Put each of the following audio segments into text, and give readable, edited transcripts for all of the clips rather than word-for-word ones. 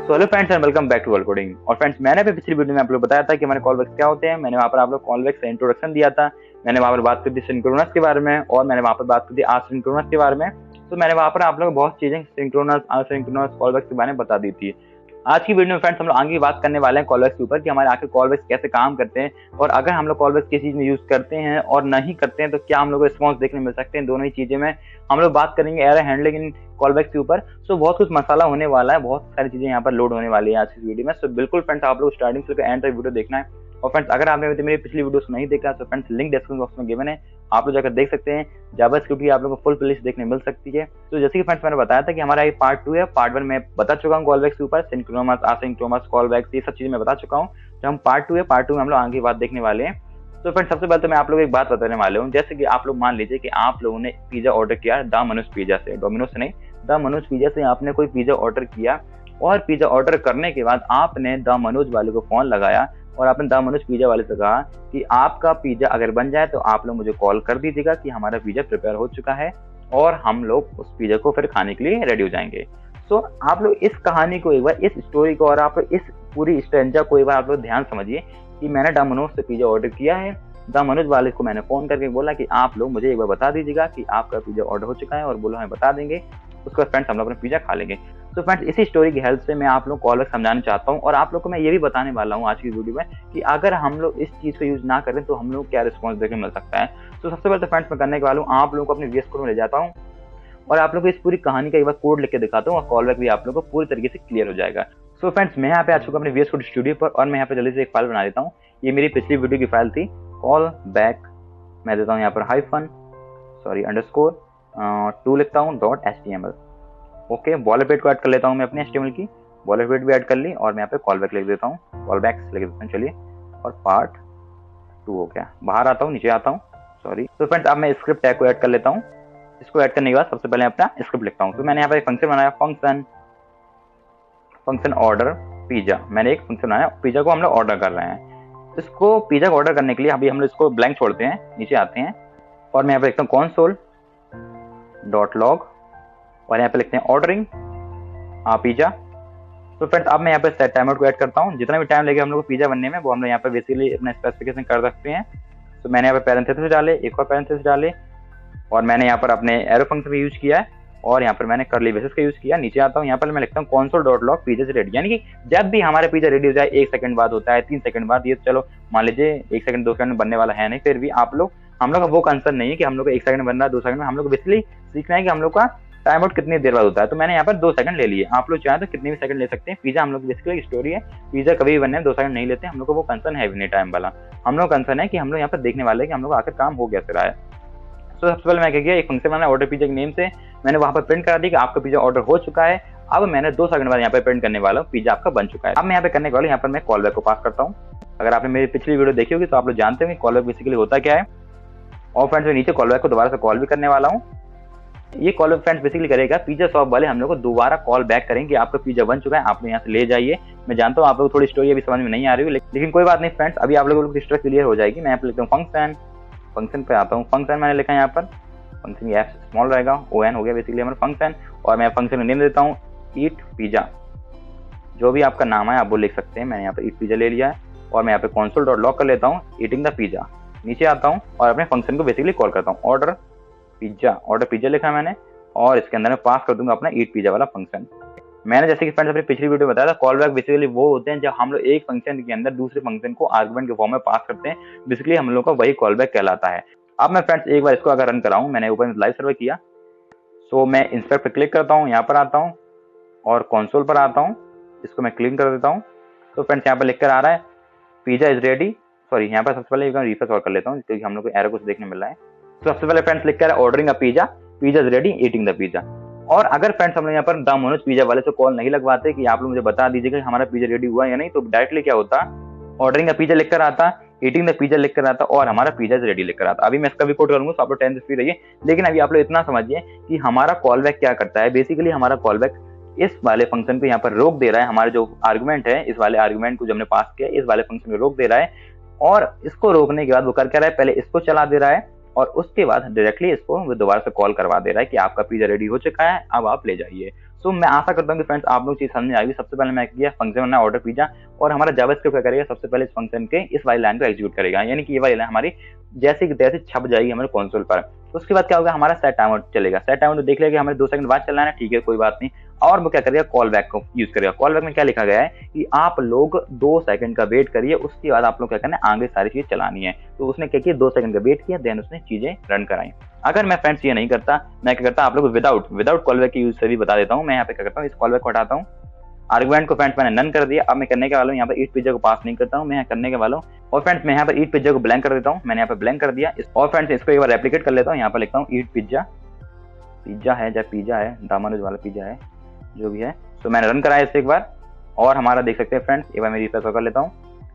So hello friends and welcome back to world coding. और friends, मैंने अभी पिछली वीडियो में आप लोग बताया था कि हमारे कॉलबैक्स क्या होते हैं। मैंने वहाँ पर आप लोग कॉलबैक्स का इंट्रोडक्शन दिया था। मैंने वहाँ पर बात की थी सिंक्रोनस के बारे में और मैंने वहाँ पर बात की थी आसिंक्रोनस के बारे में। तो मैंने वहाँ पर आप लोग बहुत चीजें सिंक्रोनस आसिंक्रोनस कॉलबैक्स के बारे में बता दी थी। आज की वीडियो में फ्रेंड्स हम लोग आगे बात करने वाले हैं कॉलबैक्स के ऊपर कि हमारे आखिर कॉलबैक्स कैसे काम करते हैं और अगर हम लोग कॉलबैक्स किस चीज में यूज करते हैं और नहीं करते हैं तो क्या हम लोग को रिस्पॉन्स देखने मिल सकते हैं। दोनों ही चीजें में हम लोग बात करेंगे एरर हैंडलिंग इन कॉलबैक्स के ऊपर। सो बहुत कुछ मसाला होने वाला है, बहुत सारी चीजें यहाँ पर लोड होने वाली है आज की वीडियो में। सो बिल्कुल फ्रेंड्स आप लोग स्टार्टिंग से लेकर एंड तक वीडियो देखना है। और फ्रेंड्स अगर आपने मेरी पिछली वीडियोस नहीं देखा तो फ्रेंड्स लिंक डिस्क्रिप्शन बॉक्स में गिवन है, आप लोग जाकर देख सकते हैं। जावास्क्रिप्ट की आप लोगों को फुल प्लेलिस्ट देखने मिल सकती है। तो जैसे कि फ्रेंड्स मैंने बताया था कि हमारा ये पार्ट 2 है। पार्ट 1 में बता चुका हूँ कॉलबैक्स के ऊपर, सिंक्रोनस आसिंक्रोनस कॉलबैक्स ये सब चीजें मैं बता चुका हूँ। तो हम पार्ट 2 है, पार्ट 2 में हम लोग आगे बात देखने वाले हैं। तो फ्रेंड्स सबसे पहले तो मैं आप लोग एक बात बताने वाले हूँ। जैसे कि आप लोग मान लीजिए कि आप लोगों ने पिज्जा ऑर्डर किया द मनोज पिज्जा से, डोमिनोज से नहीं, द मनोज पिज्जा से आपने कोई पिज्जा ऑर्डर किया और पिज्जा ऑर्डर करने के बाद आपने द मनोज वाले को फोन लगाया और आपने द मनोज पिज्जा वाले से कहा कि आपका पिज्जा अगर बन जाए तो आप लोग मुझे कॉल कर दीजिएगा कि हमारा पिज्जा प्रिपेयर हो चुका है और हम लोग उस पिज्जा को फिर खाने के लिए रेडी हो जाएंगे। सो आप लोग इस कहानी को एक बार, इस स्टोरी को और आप लोग इस पूरी स्ट्रेंजा को एक बार आप लोग ध्यान समझिए कि मैंने द मनोज से पिज्जा ऑर्डर किया है, द मनोज वाले को मैंने फोन करके बोला कि आप लोग मुझे एक बार बता दीजिएगा कि आपका पिज्जा ऑर्डर हो चुका है और बोलो हमें बता देंगे, उसके बाद फ्रेंड्स हम लोग अपना पिज्जा खा लेंगे। तो फ्रेंड्स इसी स्टोरी की हेल्प से मैं आप लोग कॉलबैक समझाना चाहता हूँ और आप लोग को मैं ये भी बताने वाला हूँ आज की वीडियो में कि अगर हम लोग इस चीज को यूज ना करें तो हम लोग क्या रिस्पॉन्स देखने मिल सकता है। तो सबसे पहले तो फ्रेंड्स मैं करने के वाला हूँ, आप लोगों को अपने वीएस कोड में ले जाता हूँ और आप लोग को इस पूरी कहानी का एक बार कोड लिख के दिखाता हूँ और कॉलबैक भी आप लोग को पूरी तरीके से क्लियर हो जाएगा। सो फ्रेंड्स मैं यहाँ पे आ चुका अपने वीएस कोड स्टूडियो पर और मैं यहाँ पे जल्दी से एक फाइल बना देता हूँ। ये मेरी पिछली वीडियो की फाइल थी, कॉल बैक, मैं देता हूँ यहाँ पर अंडरस्कोर 2 लिखता हूँ .html। ओके, बॉलरपेट को ऐड कर लेता हूँ मैं अपने HTML की, बॉलरपेट भी ऐड कर ली और मैं यहाँ पे कॉलबैक लिख देता हूँ, कॉलबैक्स लिख देता हूँ। चलिए, और पार्ट 2 हो गया। बाहर आता हूँ, नीचे आता हूँ, सॉरी। तो फ्रेंड्स अब मैं स्क्रिप्ट टैग को ऐड कर लेता हूँ। इसको ऐड करने के बाद सबसे पहले अपना स्क्रिप्ट लिखता हूँ। तो मैंने यहाँ पर एक फंक्शन बनाया, फंक्शन ऑर्डर पिज्जा। मैंने एक फंक्शन बनाया, पिज्जा को हम लोग ऑर्डर कर रहे हैं। इसको पिज्जा को ऑर्डर करने के लिए अभी हम लोग इसको ब्लैंक छोड़ते हैं, नीचे आते हैं और मैं यहाँ पे लिखता हूँ console.log और यहाँ पे लिखते हैं ऑर्डरिंग पिज्जा। तो फ्रेंड्स अब मैं यहाँ पे सेट टाइम आउट को ऐड करता हूँ। जितना भी टाइम लगेगा हम लोग को पिज्जा बनने में वो हम लोग यहाँ पे बेसिकली अपना स्पेसिफिकेशन कर सकते हैं। तो मैंने यहाँ पे पैरेंथेसिस डाले, एक और पैरेंथेसिस डाले और मैंने यहाँ पर अपने एरो फंक्शन भी यूज किया है और यहाँ पर मैंने कर्ली ब्रेसेस का यूज किया। नीचे आता हूँ, यहाँ पर मैं लिखता हूँ console.log पिज्जा रेडी, यानी कि जब भी हमारे पिज्जा रेडी हो जाए 1 सेकंड बाद होता है, 3 सेकंड बाद, ये चलो मान लीजिए 1 सेकंड 2 सेकंड बनने वाला है नहीं, फिर भी हम लोग का वो कंसर्न नहीं है कि हम लोग को 1 सेकंड बन रहा है 2 सेकंड में। हम लोग बेसिकली सीखना है कि हम लोग का टाइम आउट कितनी देर बाद होता है। तो मैंने यहाँ पर 2 सेकंड ले लिए, आप लोग चाहें तो कितने भी सेकंड ले सकते हैं। पिज्जा हम लोग बेसिकली स्टोरी है, पिज्जा कभी भी बनने में 2 सेकंड नहीं लेते, हम लोग को वो कंसर्न है भी नहीं टाइम वाला। हम लोग कंसर्न है कि हम लोग यहाँ पर देखने वाले हैं कि हम लोग आखिर काम हो गया फिर आया। तो सबसे पहले मैं क्या किया, एक फंक्शन बनाया ऑर्डर पिज्जा के नेम से, मैंने वहां पर प्रिंट करा दी कि आपका पिज्जा ऑर्डर हो चुका है। अब मैंने 2 सेकंड बाद यहाँ पे प्रिंट करने वाला हूँ पिज्जा आपका बन चुका है। अब मैं यहाँ पे करने वाला हूँ, यहाँ पर मैं कॉलबैक को पास करता हूँ। अगर आपने मेरी पिछली वीडियो देखी होगी तो आप लोग जानते होंगे कॉलबैक बेसिकली होता क्या है। और फ्रेंड्स मैं नीचे कॉलबैक को दोबारा से कॉल भी करने वाला हूँ। ये कॉल फ्रेंड्स बेसिकली करेगा, पिज्जा शॉप वाले हम लोग को दोबारा कॉल बैक करेंगे, आपका पिज्जा बन चुका है, आप लोग यहाँ से ले जाइए। मैं जानता हूँ आप लोग थोड़ी स्टोरी अभी समझ में नहीं आ रही है, लेकिन कोई बात नहीं फ्रेंड्स, अभी आप लोगों को स्टोरी क्लियर हो जाएगी। मैं यहाँ पे लिखता हूँ फंक्शन पे आता हूँ, फंक्शन मैंने लिखा है यहाँ पर, फंक्शन एफ स्मॉल रहेगा, ON हो गया बेसिकली हमारा फंक्शन। और मैं फंक्शन का नेम देता हूँ ईट पिज्जा, जो भी आपका नाम है आप वो लिख सकते हैं। मैंने यहाँ पे ईट पिज्जा ले लिया है और मैं यहाँ पे console.log कर लेता हूँ ईटिंग द पिज्जा। नीचे आता हूँ और अपने फंक्शन को बेसिकली कॉल करता हूँ ऑर्डर पिज्जा लिखा है मैंने और इसके अंदर मैं पास कर दूंगा अपना ईट पिज्जा वाला फंक्शन। मैंने जैसे कि फ्रेंड्स अपनी पिछली वीडियो में बताया था, कॉल बैक बेसिकली वो होते हैं जब हम लोग एक फंक्शन के अंदर दूसरे फंक्शन को आर्गुमेंट के फॉर्म में पास करते हैं, बेसिकली हम लोग का वही कॉल बैक कहलाता है। अब मैं फ्रेंड्स एक बार इसको अगर रन कराऊं, मैंने ऊपर लाइव सर्वर किया, सो मैं इंस्पेक्ट पर क्लिक करता हूँ, यहाँ पर आता हूँ और कंसोल पर आता हूँ, इसको मैं क्लीन कर देता हूँ। तो फ्रेंड्स यहाँ पर लिख कर आ रहा है पिज्जा इज रेडी, सॉरी यहाँ पर सबसे पहले रिफ्रेश और कर लेता हूँ क्योंकि हम लोग को एरर कुछ देखने मिल रहा है। तो सबसे पहले फ्रेंड्स लिख कर ordering a pizza is ready eating the pizza. और अगर फ्रेंड्स हम लोग यहाँ पर द मनोज पिज्जा वाले से कॉल नहीं लगवाते कि आप लोग मुझे बता दीजिएगा कि हमारा पिज्जा रेडी हुआ या नहीं, तो डायरेक्टली क्या होता, ऑर्डरिंग का पिज्जा लिखकर आता, ईटिंग द पिज्जा लिखकर आता और हमारा पिज्जा रेडी लिखकर आता। अभी मैं इसका भी कोड करूंगा तो आप लोग टेंशन फ्री रहिए, लेकिन अभी आप लोग इतना समझिए कि हमारा कॉल बैक क्या करता है। बेसिकली हमारा कॉल बैक इस वाले फंक्शन को यहाँ पर रोक दे रहा है, हमारे जो आर्गुमेंट है इस वाले आर्गुमेंट को जो हमने पास किया इस वाले फंक्शन को रोक दे रहा है और इसको रोकने के बाद वो कर क्या रहा है, पहले इसको चला दे रहा है और उसके बाद डायरेक्टली इसको वो दोबारा से कॉल करवा दे रहा है कि आपका पिज्जा रेडी हो चुका है, अब आप ले जाइए। सो मैं आशा करता हूँ कि फ्रेंड्स आप लोग चीज समझ में आएगी। सबसे पहले मैं किया फंक्शन बनना ऑर्डर पिज्जा, और हमारा जावास्क्रिप्ट क्या करेगा, सबसे पहले इस फंक्शन के इस वाली लाइन को एग्जीक्यूट करेगा, यानी कि ये वाली लाइन हमारी जैसे कि तैसे छप जाएगी हमारे कंसोल पर। उसके बाद क्या होगा, हमारा सेट टाइमर चलेगा। सेट टाइमर तो देख लेगा हमारे 2 सेकंड बाद चलना है, ठीक है कोई बात नहीं। और वो क्या करेगा, कॉल बैक को यूज करेगा। कॉल बैक में क्या लिखा गया है कि आप लोग 2 सेकंड का वेट करिए, उसके बाद आप लोग क्या करना है, आगे सारी चीज चलानी है। तो उसने क्या किया, 2 सेकंड का वेट किया, देन उसने चीजें रन कराई। अगर मैं फ्रेंड्स ये नहीं करता, मैं क्या करता आप लोग विदाउट कॉल बैक के यूज से भी बता देता हूँ। मैं यहाँ पे क्या करता हूँ, इस कॉल बैक को हटाता हूँ, आर्गुमेंट को फ्रेंड्स मैंने नन कर दिया। अब मैं करने के वाला हूँ यहाँ पर ईट पिज्जा को पास नहीं करता हूँ, मैं यहाँ करने के वाला हूँ। और फ्रेंड्स मैं यहाँ पर ईट पिज्जा को ब्लैंक कर देता हूँ, मैंने यहाँ पर ब्लैंक कर दिया। और फ्रेंड्स इसको एक बार रेप्लिकेट कर लेता हूँ, यहाँ पर लिखता हूँ ईट पिज्जा, पिज्जा है या पिज्जा है, दामनुज वाला पिज्जा है जो भी है। तो मैंने रन कराया इससे एक बार, और हमारा देख सकते हैं फ्रेंड्स, एक बार मैं रिफ्रेश कर लेता हूँ।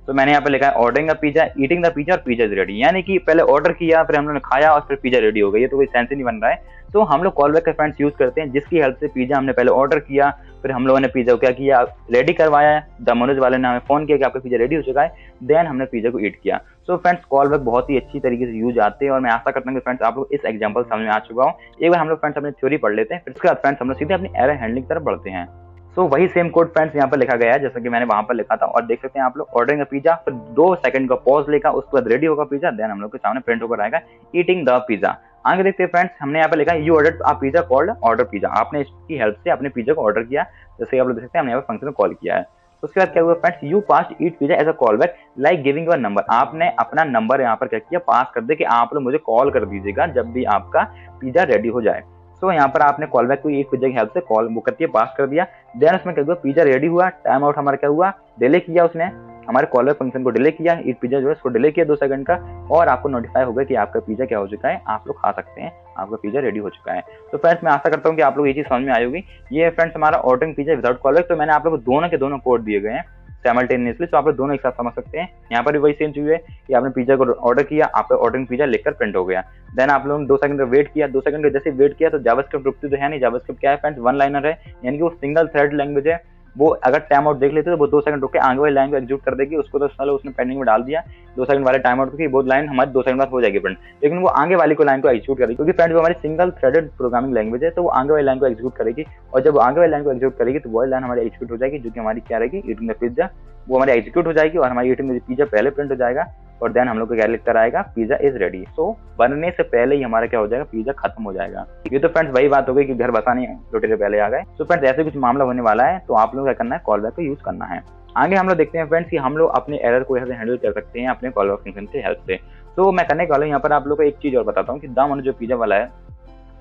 तो मैंने यहाँ पे लिखा है ordering the pizza, eating the pizza और पिज्जा इज रेडी, यानी कि पहले ऑर्डर किया, फिर हम लोगों ने खाया और फिर पिज्जा रेडी हो गई। ये तो कोई सेंस ही नहीं बन रहा है। तो हम लोग कॉल बैक का फ्रेंड्स यूज करते हैं, जिसकी हेल्प से पिज्जा हमने पहले ऑर्डर किया, फिर हम लोगों ने पिज्जा को क्या किया, रेडी करवाया। दामनुज वाले ने हमें फोन किया कि आपका पिज्जा रेडी हो चुका है, देन हमने पिज्जा को ईट किया। सो फ्रेंड्स कॉल बैक बहुत ही अच्छी तरीके से यूज आते हैं, और मैं आशा करता हूँ कि फ्रेंड्स आप लोग इस एग्जांपल समझ में आ चुका हूँ। एक बार हम लोग फ्रेंड्स अपनी थ्योरी पढ़ लेते हैं, फिर उसके बाद फ्रेंड्स हम लोग सीधे अपनी एरर हैंडलिंग की तरफ बढ़ते हैं। सो वही सेम कोड फ्रेंड्स यहाँ पर लिखा गया है जैसा कि मैंने वहां पर लिखा था, और देख सकते हैं आप लोग ऑर्डरिंग पिज्जा, फिर 2 सेकंड का पॉज लेगा, उसके बाद रेडी होगा पिज्जा, देन हम लोग के सामने प्रिंट होकर आएगा ईटिंग द पिज्जा। आगे देखते हैं फ्रेंड्स, हमने यहाँ पर लिखा you order a pizza called order pizza, आपने इसकी हेल्प से अपने पिज्जा को ऑर्डर किया, जैसे कि आप लोग देख सकते हैं हमने यहाँ पर फंक्शन कॉल किया है। उसके बाद क्या हुआ friends, you passed eat pizza as a call back like giving your number, आपने अपना नंबर यहाँ पर क्या किया, पास कर दे कि आप लोग मुझे कॉल कर दीजिएगा जब भी आपका पिज्जा रेडी हो जाए। सो यहाँ पर आपने कॉल बैक को ईट पिज्जा की हेल्प से कॉल बुक करके पास कर दिया। देन उसमें क्या हुआ, पिज्जा रेडी हुआ, टाइम आउट हमारा क्या हुआ, डिले किया, उसने हमारे कॉल बैक फंक्शन को डिले किया, ईट पिज्जा जो है उसको डिले किया 2 सेकंड का, और आपको नोटिफाई हो गया कि आपका पिज्जा क्या हो चुका है, आप लोग खा सकते हैं, आपका पिज्जा रेडी हो चुका है। तो फ्रेंड्स मैं आशा करता हूँ कि आप लोग ये चीज समझ में आई होगी। ये फ्रेंड्स हमारा ordering pizza without call back. तो मैंने आप लोग को दोनों के दोनों कोड दिए गए हैं साइमल्टेनियसली, तो आप लोग दोनों एक साथ समझ सकते हैं। यहाँ पर भी वही सेम चीज है कि आपने पिज्जा को ऑर्डर किया, आपका ऑर्डरिंग पिज्जा लिखकर प्रिंट हो गया, देन आप लोगों ने 2 सेकंड का वेट किया। 2 सेकंड का जैसे वेट किया तो जावास्क्रिप्ट रुकती तो है नहीं, जावास्क्रिप्ट क्या है फ्रेंड्स, वन लाइनर है, यानी कि वो सिंगल थ्रेड लैंग्वेज है। वो अगर टाइम आउट देख लेते तो वो 2 सेकंड रुक के आगे वाली लाइन को एग्जीक्यूट कर देगी, उसको तो साला उसने पेंडिंग में डाल दिया 2 सेकंड वाले टाइम आउट की, वो लाइन हमारी 2 सेकंड बाद हो जाएगी प्रिंट, लेकिन वो आगे वाली को लाइन को एग्जीक्यूट करेगी, क्योंकि फ्रेंड्स वो हमारी सिंगल थ्रेडेड प्रोग्रामिंग लैंग्वेज है, तो वो आगे वाली लाइन को एग्जीक्यूट करेगी। और जब वो आगे वाली लाइन को एग्जीक्यूट करेगी तो वो लाइन हमारी एग्जीक्यूट हो जाएगी, जो कि हमारी क्या रहेगी, ईटिंग द पिज्जा, वो हमारी एग्जीक्यूट हो जाएगी, और हमारी ईटिंग द पिज्जा पहले प्रिंट हो जाएगा, और देन हम लोग को क्या लिख कर आएगा, पिज्जा इज रेडी। सो बनने से पहले ही हमारा क्या हो जाएगा, पिज्जा खत्म हो जाएगा। ये तो फ्रेंड्स वही बात हो गई कि घर बसाने रोटी से पहले आ गए। तो फ्रेंड्स ऐसे कुछ मामला होने वाला है, तो आप लोग क्या करना है, कॉल बैक को यूज करना है। आगे हम लोग देखते हैं फ्रेंड्स कि हम लोग अपने एरर को ऐसे हैंडल कर सकते हैं अपने कॉल बैक फंक्शन की हेल्प से। तो मैं करने वाला हूँ यहाँ पर आप लोग को एक चीज और बताता हूँ कि दामनु जो पिज्जा वाला है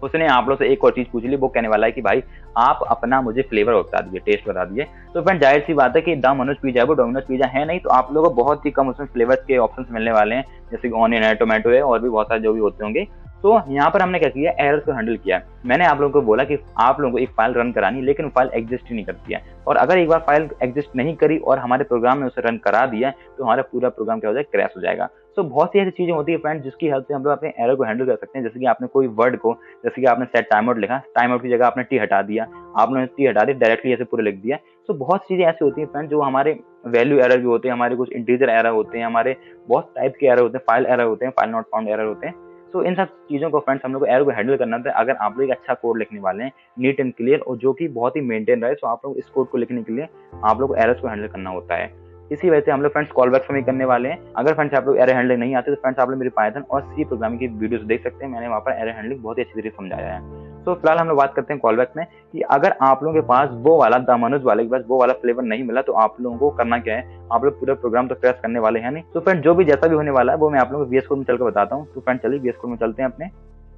उसने आप लोग से एक और चीज पूछ ली। वो कहने वाला है कि भाई आप अपना मुझे फ्लेवर बता दीजिए, टेस्ट बता दीजिए। तो फ्रेंड जाहिर सी बात है कि द मनोज पिज्जा है वो डोमिनोज पिज्जा है नहीं, तो आप लोगों को बहुत ही कम उसमें फ्लेवर्स के ऑप्शंस मिलने वाले हैं, जैसे कि ऑनियन है, टोमेटो है, और भी बहुत सारे जो भी होते होंगे। तो यहाँ पर हमने क्या किया, एरर्स को हैंडल किया। मैंने आप लोगों को बोला कि आप लोगों को एक फाइल रन करानी, लेकिन फाइल एग्जिस्ट ही नहीं करती है, और अगर एक बार फाइल एग्जिस्ट नहीं करी और हमारे प्रोग्राम में उसे रन करा दिया तो हमारा पूरा प्रोग्राम क्या हो जाएगा, क्रैश हो जाएगा। तो बहुत सी ऐसी चीजें होती है फ्रेंड जिसकी हेल्प से हम लोग अपने एरर को हैंडल कर सकते हैं। जैसे कि आपने कोई वर्ड को, जैसे कि आपने सेट टाइम आउट लिखा, टाइम आउट की जगह आपने टी हटा दिया, आपने टी हटा दी, डायरेक्टली ऐसे पूरे लिख दिया। तो बहुत चीजें ऐसी होती है फ्रेंड जो हमारे वैल्यू एरर भी होते हैं, हमारे कुछ इंटीजर एरर होते हैं, हमारे बहुत टाइप के एरर होते हैं, फाइल एरर होते हैं, फाइल नॉट फाउंड एरर होते हैं। तो इन सब चीजों को फ्रेंड्स हम लोग को एरर को हैंडल करना था। अगर आप लोग एक अच्छा कोड लिखने वाले हैं, नीट एंड क्लियर, और जो कि बहुत ही मेंटेन रहे, तो आप लोग इस कोड को लिखने के लिए आप लोग को एरर्स को हैंडल करना होता है। इसी वजह से हम लोग फ्रेंड्स कॉल बैक्स में करने वाले हैं। अगर फ्रेंड्स आप लोग एरर हैंडलिंग नहीं आते तो फ्रेंड्स आप लोग मेरी पाइथन और सी प्रोग्रामिंग की वीडियोस देख सकते हैं, मैंने वहाँ पर एरर हैंडलिंग बहुत ही अच्छी तरीके से समझाया है। तो फिलहाल हम लोग बात करते हैं कॉल बैक में कि अगर आप लोगों के पास वो वाला दामनुज वाले के पास वो वाला फ्लेवर नहीं मिला तो आप लोगों को करना क्या है, आप लोग पूरा प्रोग्राम तो क्रैश करने वाले हैं नहीं। तो फ्रेंड जो भी जैसा भी होने वाला है वो मैं आप लोगों को वीएस कोड में चलकर बताता हूँ। तो फ्रेंड चलिए वीएस कोड में चलते हैं अपने।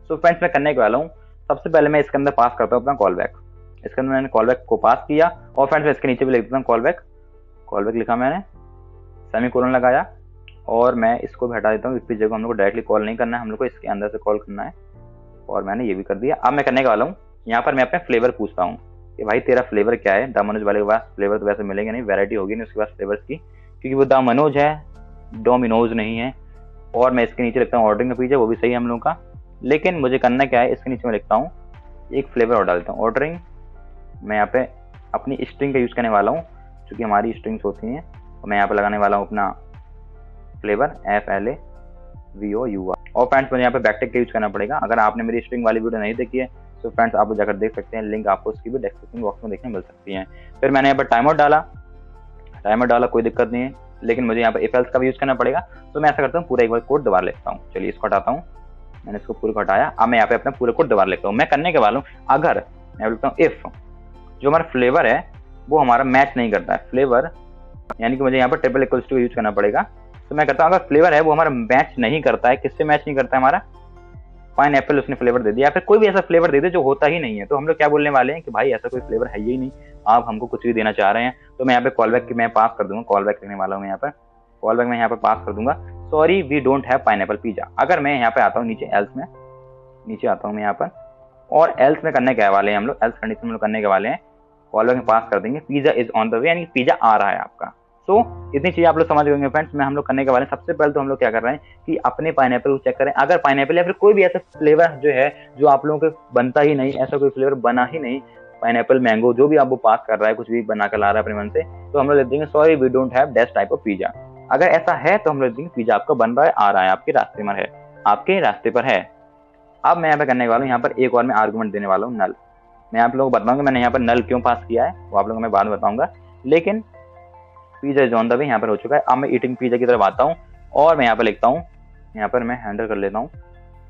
तो फ्रेंड्स मैं करने वाला हूँ, सबसे पहले मैं इसके अंदर पास करता हूँ अपना कॉल बैक। इसके अंदर मैंने कॉल बैक को पास किया, और फ्रेंड्स मैं इसके नीचे भी लिख देता हूँ कॉल बैक। कॉल बैक लिखा मैंने, सेमीकोलन लगाया, और मैं इसको भी हटा देता हूँ। इस पिज्जा को हम लोग को डायरेक्टली कॉल नहीं करना है, हम लोग को इसके अंदर से कॉल करना है, और मैंने ये भी कर दिया। अब मैं करने वाला हूँ, यहाँ पर मैं अपने फ्लेवर पूछता हूँ कि भाई तेरा फ्लेवर क्या है। दामनुज वाले के पास फ्लेवर तो वैसे मिलेंगे नहीं, वैरायटी होगी नहीं उसके पास फ्लेवर्स की, क्योंकि वो दामनुज है, डोमिनोज नहीं है। और मैं इसके नीचे लिखता हूँ ऑर्डरिंग पिज्जा, वो भी सही है हम लोगों का, लेकिन मुझे करना क्या है, इसके नीचे मैं लिखता हूँ एक फ्लेवर और डाल देता हूँ ऑर्डरिंग। मैं यहाँ पे अपनी स्ट्रिंग का यूज़ करने वाला हूँ, क्योंकि हमारी स्ट्रिंग्स होती हैं, और मैं यहाँ पे लगाने वाला हूँ अपना फ्लेवर FLA, VOUR। और फ्रेंड्स मुझे यहाँ पे बैकटिक का यूज करना पड़ेगा। अगर आपने मेरी स्ट्रिंग वाली वीडियो नहीं देखी है तो फ्रेंड्स आप जाकर देख सकते हैं, लिंक आपको उसकी भी डिस्क्रिप्शन बॉक्स में देखने मिल सकती है। फिर मैंने यहाँ पर टाइमर डाला, कोई दिक्कत नहीं है, लेकिन मुझे यहाँ पर इफ एल्स का भी यूज करना पड़ेगा। तो मैं ऐसा करता हूँ, पूरा एक बार कोड दोबारा लिखता हूँ। चलिए इसको हटाता हूँ, मैंने इसको पूरा को हटाया। अब मैं यहाँ पे अपना पूरा कोड दोबारा लिखता हूँ। मैं करने के वाला हूँ, अगर मैं लिखता हूँ इफ जो हमारा फ्लेवर है वो हमारा मैच नहीं करता है, फ्लेवर यानी कि मुझे यहाँ पर ट्रिपल इक्वल्स टू यूज करना पड़ेगा। तो मैं करता हूँ, अगर फ्लेवर है वो हमारा मैच नहीं करता है, किससे मैच नहीं करता है, हमारा पाइनएप्पल उसने फ्लेवर दे दिया, या फिर कोई भी ऐसा फ्लेवर दे दे जो होता ही नहीं है, तो हम लोग क्या बोलने वाले हैं कि भाई ऐसा कोई फ्लेवर है ही नहीं, आप हमको कुछ भी देना चाह रहे हैं। तो मैं यहाँ पे कॉल बैक की मैं पास कर दूंगा, कॉल बैक लिखने वाला हूँ यहाँ पर, कॉल बैक मैं यहाँ पर पास कर दूंगा, sorry we don't have pineapple pizza. अगर मैं यहाँ पे आता हूँ नीचे एल्स में, नीचे आता हूँ मैं यहाँ पर, और एल्स में करने के वाले हैं हम लोग, एल्स कंडीशन में करने के वाले हैं, कॉल बैक में पास कर देंगे pizza is on the way, यानी पिज्जा आ रहा है आपका। तो इतनी चीजें आप लोग समझ गए फ्रेंड्स। मैं हम लोग करने के वाले सबसे पहले तो हम लोग क्या कर रहे हैं कि अपने पाइनएप्पल को चेक करें, अगर पाइनएप्पल या फिर कोई भी ऐसा फ्लेवर जो है जो आप लोगों को बनता ही नहीं, ऐसा कोई फ्लेवर बना ही नहीं, पाइनएप्पल मैंगो जो भी आप वो पास कर रहा है, कुछ भी बना कर ला रहा है अपने मन से, तो हम लोग लिख देंगे sorry we don't have that type of pizza. अगर ऐसा है तो हम लोग लिख देंगे पिज्जा आपका बन रहा है, आ रहा है, आपके रास्ते में है, आपके रास्ते पर है। अब मैं यहाँ पे करने वाला हूँ, यहाँ पर एक और मैं आर्गुमेंट देने वाला हूँ नल। मैं आप लोगों को बताऊंगा मैंने यहाँ पर नल क्यों पास किया है, वो आप लोगों को मैं बाद में बताऊंगा, लेकिन pizza is on the way यहाँ पर हो चुका है। अब मैं ईटिंग पिज्जा की तरफ आता हूँ और मैं यहाँ पर लिखता हूँ, यहाँ पर मैं हैंडल कर लेता हूँ,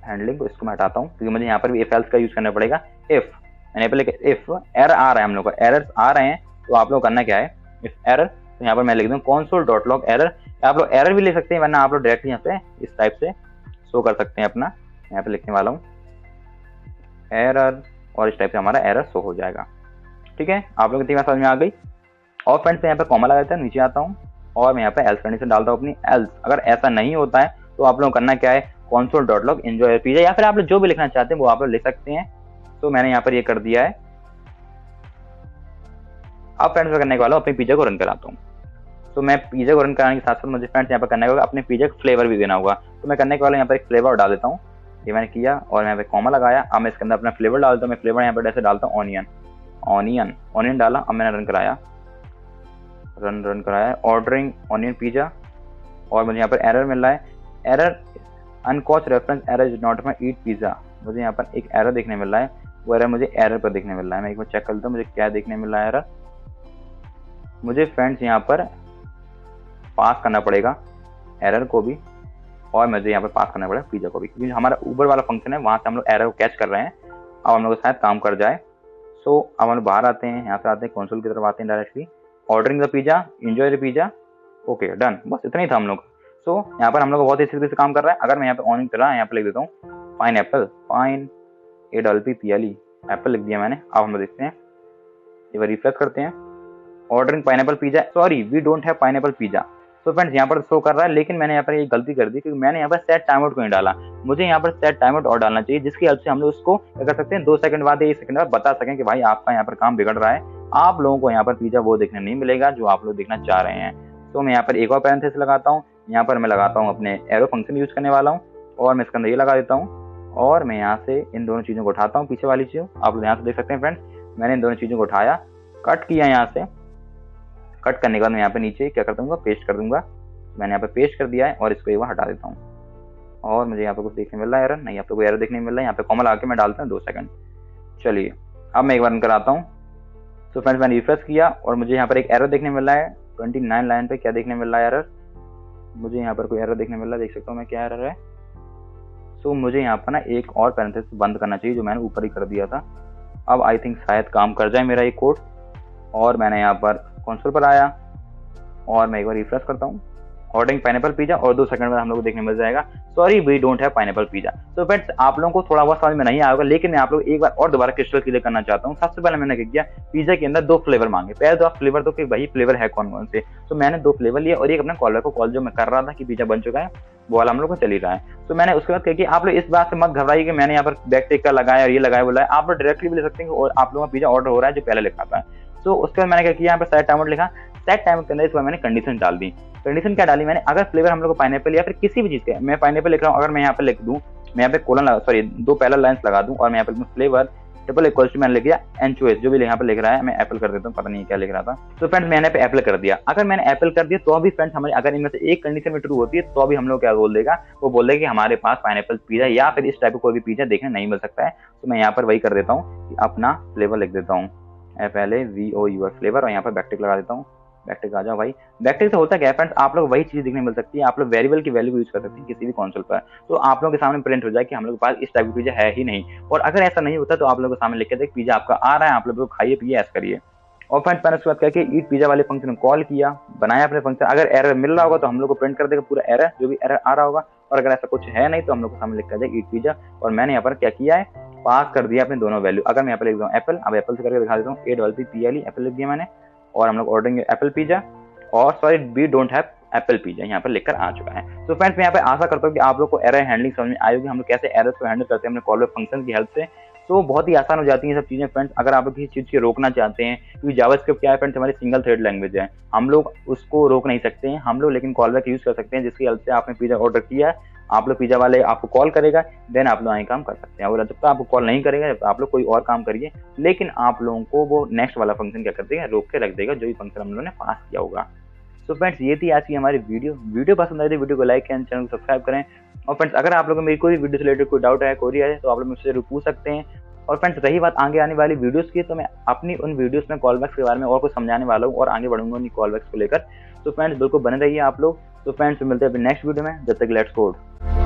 हैंडलिंग इसको मैं हटाता हूँ क्योंकि मुझे यहाँ पर भी इफ एल्स का यूज करना पड़ेगा। इफ मैंने यहाँ पर लिखा इफ एरर आ रहा है, हम लोग का एरर्स आ रहे हैं, तो आप लोग करना क्या है, इफ एरर, तो यहाँ पर मैं लिख दूँ console.log एरर। आप लोग एरर भी लिख सकते हैं, वरना आप लोग डायरेक्टली यहाँ पे इस टाइप से शो कर सकते हैं अपना, यहाँ पे लिखने वाला हूँ एरर, और इस टाइप से हमारा एरर शो हो जाएगा। ठीक है, आप लोग की समझ में आ गई। और फ्रेंड्स यहाँ पे कॉमा लगा देता हूँ, नीचे आता हूँ और मैं यहाँ पे एल्स कंडीशन डालता हूँ अपनी। एल्स अगर ऐसा नहीं होता है तो आप लोग करना क्या है, console.log enjoy पिज्जा, या फिर आप लोग जो भी लिखना चाहते हैं वो आप लोग लिख सकते हैं। तो मैंने यहाँ पर ये कर दिया है। अब फ्रेंड्स मैं करने वाला हूँ, अपनी पिज्जा को रन कराता हूँ। तो मैं पिज्जा को रन कराने के साथ साथ मुझे फ्रेंड्स यहाँ पर करना होगा, अपने पिज्जा का फ्लेवर भी देना होगा। तो मैं करने के वाला यहाँ पर एक फ्लेवर डाल देता हूँ, ये मैंने किया और यहाँ पे कॉमा लगाया। अब मैं इसके अंदर अपना फ्लेवर डालता हूँ, मैं फ्लेवर यहाँ पर ऐसे डालता हूँ ऑनियन डाला। अब मैंने रन कराया, ऑर्डरिंग ऑनियन पिज्जा, और मुझे यहाँ पर एरर मिल रहा है, error uncaught reference error is not my eat pizza. मुझे यहाँ पर एक एरर देखने मिल रहा है, वो एरर मुझे एरर पर देखने मिल रहा है। मैं एक बार चेक कर लेता हूँ मुझे क्या देखने मिल रहा है एरर। मुझे फ्रेंड्स यहाँ पर पास करना पड़ेगा एरर को भी, और मुझे यहाँ पर पास करना पड़ेगा पिज्जा को भी, क्योंकि हमारा ऊबर वाला फंक्शन है, वहाँ से हम लोग एरर को कैच कर रहे हैं। अब हम लोग शायद काम कर जाए। सो अब हम लोग बाहर आते हैं, यहाँ से आते हैं कंसोल की तरफ आते हैं directly, ordering the pizza, enjoy the pizza, okay done, बस इतना ही था हम लोग। सो यहाँ पर हम लोग बहुत ही तरीके से काम कर रहा है। अगर मैं यहाँ पे ऑन की तरह यहाँ पे लिख देता हूँ पाइनएप्पल, PINAPPLE एप्पल लिख दिया मैंने। अब हम लोग देखते हैं, एक बार रिफ्रेश करते हैं, ordering pineapple pizza, sorry we don't have pineapple pizza. तो फ्रेंड्स यहाँ पर शो कर रहा है, लेकिन मैंने यहाँ पर एक गलती कर दी क्योंकि मैंने यहाँ पर सेट टाइम आउट को नहीं डाला। मुझे यहाँ पर सेट टाइम आउट और डालना चाहिए, जिसकी हेल्प से हम लोग उसको क्या कर सकते हैं, 2 सेकंड बाद 1 सेकंड बाद बता सकें कि भाई आपका यहाँ पर काम बिगड़ रहा है, आप लोगों को यहाँ पर पिज्जा वो देखने नहीं मिलेगा जो आप लोग देखना चाह रहे हैं। तो मैं यहाँ पर एक और पैरेंथेसिस लगाता हूँ, यहाँ पर मैं लगाता हूँ अपने एरो फंक्शन यूज करने वाला हूँ, और मैं इसके अंदर ये लगा देता हूँ, और मैं यहाँ से इन दोनों चीज़ों को उठाता हूँ, पीछे वाली चीज़ आप लोग यहाँ से देख सकते हैं फ्रेंड्स। मैंने इन दोनों चीज़ों को उठाया, कट किया, यहाँ से कट करने के बाद मैं यहाँ पे नीचे क्या कर दूंगा, पेस्ट कर दूंगा। मैंने यहाँ पे पेस्ट कर दिया है और इसको एक बार हटा देता हूँ, और मुझे यहाँ पे कुछ देखने मिल रहा है एरर, नहीं यहाँ पे कोई एरर देखने मिल रहा है। यहाँ पे कॉमा लगा के मैं डालता हूँ 2 सेकंड। चलिए अब मैं एक बार रन कराता हूँ। तो फ्रेंड्स मैंने रिफ्रेश किया और मुझे यहाँ पर एक एरर देखने मिल रहा है 29 लाइन पे। क्या देखने मिल रहा है एरर, मुझे यहाँ पर कोई एरर देखने मिल रहा है, देख सकता हूँ मैं क्या एरर है। सो मुझे यहाँ पर ना एक और पैरेंथेसिस बंद करना चाहिए जो मैंने ऊपर ही कर दिया था। अब आई थिंक शायद काम कर जाए मेरा ये कोड, और मैंने यहाँ पर कंसोल पर आया और मैं एक बार रिफ्रेश करता हूँ, ऑर्डरिंग पाइनएप्पल पिज्जा, और 2 सेकंड में हम लोग को देखने मिल जाएगा sorry we don't have pineapple pizza. तो फ्रेंड्स आप लोगों को थोड़ा बहुत समझ में नहीं आएगा, लेकिन मैं आप लोग एक बार और दोबारा क्रिस्टल क्लियर करना चाहता हूँ। सबसे पहले मैंने क्या किया, पिज्जा के अंदर 2 फ्लेवर मांगे। पहले तो आप फ्लेवर तो कि वही फ्लेवर है कौन कौन से, तो मैंने 2 फ्लेवर लिए और एक अपना कॉलर को कॉल जो मैं कर रहा था कि पिज्जा बन चुका है वो वाला हम लोग को चल ही रहा है। तो मैंने उसके बाद क्या किया, आप लोग इस बात से मत घबराइए कि मैंने यहाँ पर बैक टिक का लगाया और ये लगाया बोला है, आप लोग डायरेक्टली भी ले सकते हैं और आप लोगों का पिज्जा ऑर्डर हो रहा है जो पहले लिखा था। तो उसके बाद मैंने क्या किया, यहाँ पर सेट टाइम आउट लिखा, सेट टाइम के अंदर इस बार मैंने कंडीशन डाल दी। कंडीशन क्या डाली मैंने, अगर फ्लेवर हम लोग को पाइनएप्पल या फिर किसी भी चीज के, मैं पाइनएप्पल लिख रहा हूँ, अगर मैं यहाँ पे लिख दूँ, मैं यहाँ पे कोलन सॉरी 2 पैरेलल लाइंस लगा दूं और मैं यहाँ पे फ्लेवर ट्रिपल इक्वल्स टू मैंने लिख दिया एनचोएस, जो भी यहाँ पर लिख रहा है मैं एप्पल कर देता हूँ, पता नहीं क्या लिख रहा था। तो फ्रेंड्स मैंने पे एप्पल कर दिया। अगर मैंने एप्पल कर दिया तो भी फ्रेंड्स हमारे अगर इनमें से एक कंडीशन में ट्रू होती है तो भी हम लोग क्या बोल देगा, वो बोल देगा कि हमारे पास पाइनएप्पल पिज्जा या फिर इस टाइप का कोई भी पिज्जा देखने नहीं मिल सकता है। तो मैं यहाँ पर वही कर देता हूँ कि अपना फ्लेवर लिख देता हूँ, FLAVOUR फ्लेवर, और यहाँ पर बैकटिक लगा देता हूँ। बैकटिक आ जाओ भाई। बैकटिक से होता क्या है फ्रेंड्स, आप लोग वही चीज देखने मिल सकती है, आप लोग वेरिएबल की वैल्यू यूज कर सकते हैं किसी भी कंसोल पर, तो आप लोगों के सामने प्रिंट हो जाए कि हम लोग के पास इस टाइप की पिज्जा है ही नहीं। और अगर ऐसा नहीं होता तो आप लोगों के सामने लिख के देख पिज्जा आपका आ रहा है, आप लोग खाइए पिए ऐसा करिए। और फ्रेंड्स मैंने उसके बाद करके ईट पिज्जा वाले फंक्शन को कॉल किया, बनाया अपने फंक्शन। अगर एरर मिल रहा होगा तो हम लोग को प्रिंट कर देगा पूरा एरर, जो भी एरर आ रहा होगा, और अगर ऐसा कुछ है नहीं तो हम लोग को सामने लिख कर देगा ईट पिज्जा। और मैंने यहाँ पर क्या किया है, पास कर दिया अपने दोनों वैल्यू। अगर मैं यहाँ पर लिख दूँ एप्पल, अब एप्पल से करके दिखा देता हूँ, APPLE एप्पल लिख दिया मैंने, और हम लोग ऑर्डरिंग एप्पल पिज्जा, और sorry we don't have apple pizza यहाँ पर लिखकर आ चुका है। तो फ्रेंड्स मैं यहाँ पे आशा करता हूँ कि आप लोग को एरर हैंडलिंग समझ में आई होगी, हम लोग कैसे एरर्स को हैंडल करते हैं अपने कॉल बैक फंक्शन की हेल्प से। तो बहुत ही आसान हो जाती है सब चीजें फ्रेंड्स। अगर आप लोग किसी चीज को रोकना चाहते हैं, क्योंकि जावास्क्रिप्ट क्या है फ्रेंड्स, हमारी सिंगल थ्रेड लैंग्वेज है, हम लोग उसको रोक नहीं सकते हैं हम लोग, लेकिन कॉल बैक यूज कर सकते हैं, जिसकी हेल्प से आपने पिज्जा ऑर्डर किया, आप लोग पिज्जा वाले आपको कॉल करेगा, देन आप लोग आगे काम कर सकते हैं। और जब तक आपको कॉल नहीं करेगा आप लोग कोई और काम करिए, लेकिन आप लोगों को वो नेक्स्ट वाला फंक्शन क्या कर देगा, रोक के रख देगा, जो भी फंक्शन हम लोगों ने पास किया होगा। तो फ्रेंड्स ये थी आज की हमारी वीडियो पसंद आई तो वीडियो को लाइक करें, चैनल को सब्सक्राइब करें। और फ्रेंड्स अगर आप लोगों को मेरी कोई वीडियो से रिलेटेड कोई डाउट है, क्वेरी है, तो आप लोग मुझसे जरूर पूछ सकते हैं। और फ्रेंड्स रही बात आगे आने वाली वीडियोस की, तो मैं अपनी उन वीडियोस में कॉलबैक्स के बारे में और कुछ समझाने वाला हूँ और आगे बढ़ूंगा उन्हीं कॉलबैक्स को लेकर। तो फ्रेंड्स बिल्कुल बने रहिए आप लोग। तो फ्रेंड्स मिलते हैं नेक्स्ट वीडियो में, जब तक लेट्स कोड।